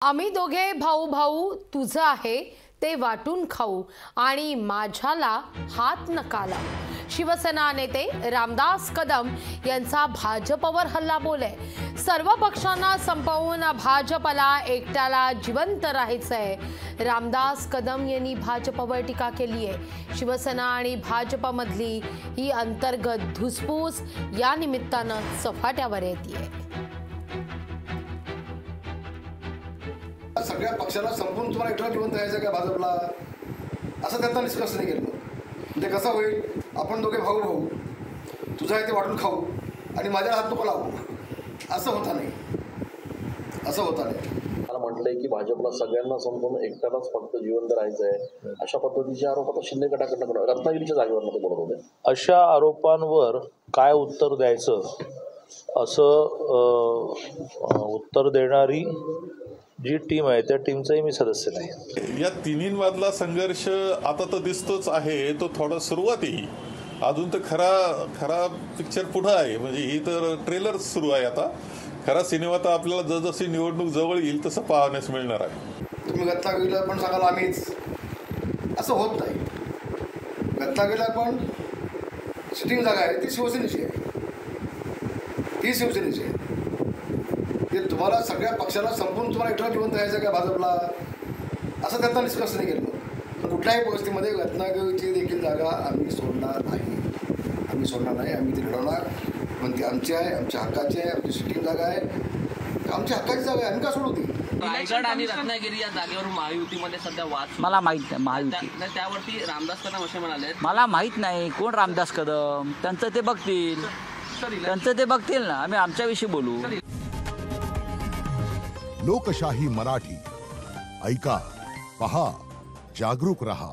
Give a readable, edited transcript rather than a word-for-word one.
आम्ही दोघे भाऊ भाऊ तुझं आहे ते वाटून खाऊ आणि माझ्याला हात नका लावू। शिवसेना नेते रामदास कदम यांचा भाजपवर हल्ला बोले। सर्व पक्षांना संपवून भाजपला एकट्याला जिवंत राहायचंय। रामदास कदम यांनी भाजपवर टीका केली आहे। शिवसेना आणि भाजपमधली ही अंतर्गत धुसफूस या निमित्तानं चव्हाट्यावर येते। सगळ्या पक्षाला संपूर्ण तुम्हाला एकटा जिवंत राहायचं का भाजपला, असं त्यांचा निष्कर्ष नाही केलं। म्हणजे कसं होईल, आपण दोघे भाऊ भाऊ तुझं आहे ते वाटून खाऊ आणि माझ्या हात नको लावू, असं होता नाही। मला म्हटलंय की भाजपला सगळ्यांना संपूर्ण एकट्यालाच फक्त जिवंत राहायचं आहे, अशा पद्धतीचे आरोप आता शिंदे गटाकडनं रत्नागिरीच्या जागेवर ते बोलत होते। अशा आरोपांवर काय उत्तर द्यायचं असं उत्तर देणारी जी टीम आहे त्या टीमचाही मी सदस्य नाही। या तिन्हींमधला संघर्ष आता तर दिसतोच आहे, तो थोडा सुरुवाती, अजून तर खरा पिक्चर पुढं आहे। म्हणजे ही तर ट्रेलर सुरू आहे, आता खरा सिनेमा तर आपल्याला जसजशी निवडणूक जवळ येईल तसं पाहण्यास मिळणार आहे। तुम्ही रत्नागिरीला पण सांगाल आम्हीच, असं होत नाही। रत्नागिरीला पण सिटिंग जागा आहे ती शिवसेनेची आहे, तुम्हाला सगळ्या पक्षाला संपूर्ण तुम्हाला एकटा जिवंत राहायचं का भाजपला, असं त्यांचा निष्कर्ष नाही केलं। कुठल्याही परिस्थितीमध्ये रत्नागिरीची देखील जागा आम्ही सोडणार नाही। आम्ही ती लढवणार, पण ती आमची आहे, आमच्या हक्काची आहे, आमची सिटिंग जागा आहे, आमच्या हक्काची जागा आहे, आम्ही का सोडू ती? रायगड आणि रत्नागिरी या जागेवर महायुतीमध्ये सध्या वाद। मला माहित नाही महायुती, त्यावरती रामदास कदम असे म्हणाले। मला माहित नाही कोण रामदास कदम, त्यांचं ते बघतील ना, आम्ही आमच्याविषयी बोलू। लोकशाही मराठी ऐका, पहा, जागरूक रहा।